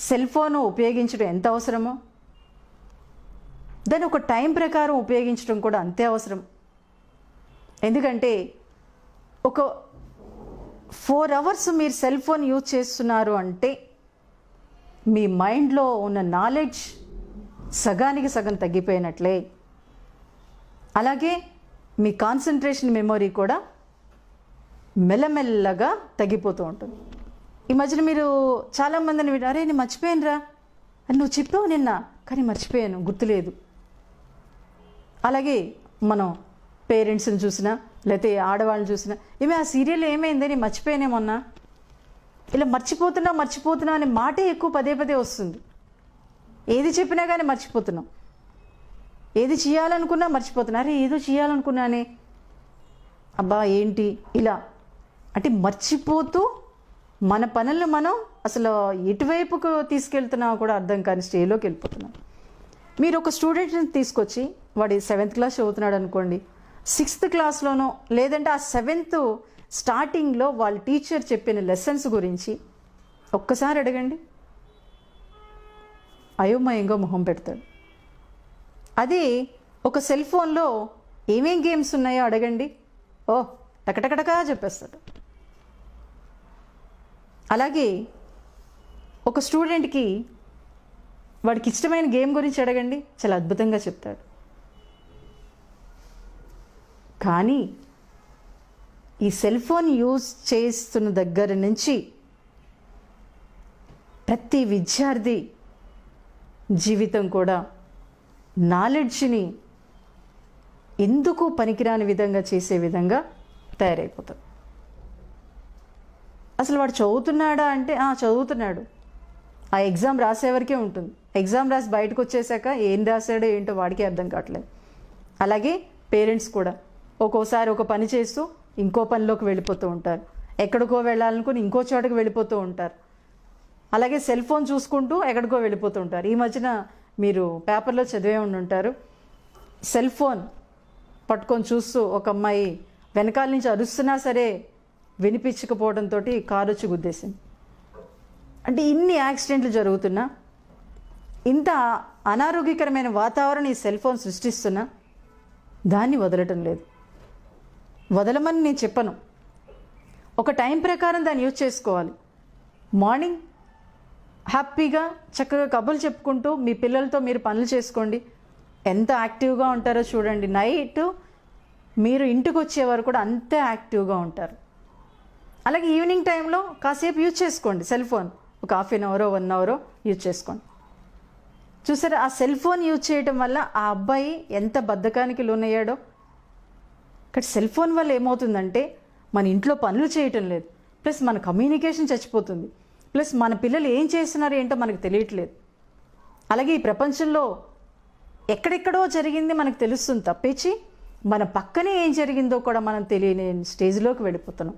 Cell phone ఉపయోగించడం ఎంత అవసరమో దాన్ని ఒక టైం ప్రకారం ఉపయోగించడం కూడా అంతే అవసరం. ఎందుకంటే ఒక 4 అవర్స్ మీరు సెల్ ఫోన్ యూజ్ చేస్తున్నారు అంటే మీ మైండ్లో ఉన్న నాలెడ్జ్ సగానికి సగం తగ్గిపోయినట్లే. అలాగే మీ కాన్సన్ట్రేషన్ మెమొరీ కూడా మెల్లమెల్లగా తగ్గిపోతూ ఉంటుంది. ఈ మధ్యన మీరు చాలామందిని అరే నేను మర్చిపోయానురా అని నువ్వు చెప్పావు నిన్న, కానీ మర్చిపోయాను, గుర్తులేదు. అలాగే మనం పేరెంట్స్ని చూసినా లేకపోతే ఆడవాళ్ళని చూసినా ఏమే ఆ సీరియల్ ఏమైంది నేను మర్చిపోయానేమన్నా, ఇలా మర్చిపోతున్నా అనే మాటే ఎక్కువ పదే పదే వస్తుంది. ఏది చెప్పినా కానీ మర్చిపోతున్నాం, ఏది చేయాలనుకున్నా మర్చిపోతున్నా, అరే ఏదో చేయాలనుకున్నానే అబ్బా ఏంటి ఇలా అంటే మర్చిపోతూ మన పనులను మనం అసలు ఎటువైపుకు తీసుకెళ్తున్నా కూడా అర్థం కాని స్టేజ్లోకి వెళ్ళిపోతున్నాం. మీరు ఒక స్టూడెంట్ని తీసుకొచ్చి వాడు 7th క్లాస్ చదువుతున్నాడు అనుకోండి, 6th క్లాస్లోనో లేదంటే ఆ 7th స్టార్టింగ్లో వాళ్ళ టీచర్ చెప్పిన లెసన్స్ గురించి ఒక్కసారి అడగండి, అయోమయంగా మొహం పెడతాడు. అది ఒక సెల్ ఫోన్లో ఏమేం గేమ్స్ ఉన్నాయో అడగండి, ఓ టకటకటకా చెప్పేస్తాడు. అలాగే ఒక స్టూడెంట్కి వాడికి ఇష్టమైన గేమ్ గురించి అడగండి, చాలా అద్భుతంగా చెప్తాడు. కానీ ఈ సెల్ ఫోన్ యూజ్ చేస్తున్న దగ్గర నుంచి ప్రతి విద్యార్థి జీవితం కూడా నాలెడ్జ్ని ఎందుకు పనికిరాని విధంగా చేసే విధంగా తయారైపోతుంది. అసలు వాడు చదువుతున్నాడా అంటే చదువుతున్నాడు, ఆ ఎగ్జామ్ రాసేవరకే ఉంటుంది. ఎగ్జామ్ రాసి బయటకు వచ్చేసాక ఏం రాశాడో ఏంటో వాడికే అర్థం కావట్లేదు. అలాగే పేరెంట్స్ కూడా ఒక్కోసారి ఒక పని చేస్తూ ఇంకో పనిలోకి వెళ్ళిపోతూ ఉంటారు, ఎక్కడికో వెళ్ళాలనుకుని ఇంకో చోటకి వెళ్ళిపోతూ ఉంటారు. అలాగే సెల్ ఫోన్ చూసుకుంటూ ఎక్కడికో వెళ్ళిపోతూ ఉంటారు. ఈ మధ్యన మీరు పేపర్లో చదివే ఉంటారు, సెల్ ఫోన్ పట్టుకొని చూస్తూ ఒక అమ్మాయి వెనకాల నుంచి అరుస్తున్నా సరే వినిపించకపోవడంతో కారు వచ్చి గుద్దేసింది. అంటే ఇన్ని యాక్సిడెంట్లు జరుగుతున్నా, ఇంత అనారోగ్యకరమైన వాతావరణం ఈ సెల్ ఫోన్ సృష్టిస్తున్నా దాన్ని వదలటం లేదు. వదలమని నేను చెప్పను, ఒక టైం ప్రకారం దాన్ని యూజ్ చేసుకోవాలి. మార్నింగ్ హ్యాపీగా చక్కగా కబుర్లు చెప్పుకుంటూ మీ పిల్లలతో మీరు పనులు చేసుకోండి, ఎంత యాక్టివ్గా ఉంటారో చూడండి. నైట్ మీరు ఇంటికి వచ్చేవారు కూడా అంతే యాక్టివ్గా ఉంటారు. అలాగే ఈవినింగ్ టైంలో కాసేపు యూజ్ చేసుకోండి సెల్ ఫోన్, ఒక 1/2 అవరో 1 అవరో యూజ్ చేసుకోండి. చూసారా ఆ సెల్ ఫోన్ యూజ్ చేయడం వల్ల ఆ అబ్బాయి ఎంత బద్ధకానికి లోనయ్యాడో. ఇక్కడ సెల్ ఫోన్ వల్ల ఏమవుతుందంటే మన ఇంట్లో పనులు చేయటం లేదు, ప్లస్ మన కమ్యూనికేషన్ చచ్చిపోతుంది, ప్లస్ మన పిల్లలు ఏం చేస్తున్నారు ఏంటో మనకు తెలియట్లేదు. అలాగే ఈ ప్రపంచంలో ఎక్కడెక్కడో జరిగింది మనకు తెలుస్తుంది తప్పించి మన పక్కనే ఏం జరిగిందో కూడా మనం తెలియని స్టేజ్లోకి వెళ్ళిపోతున్నాం.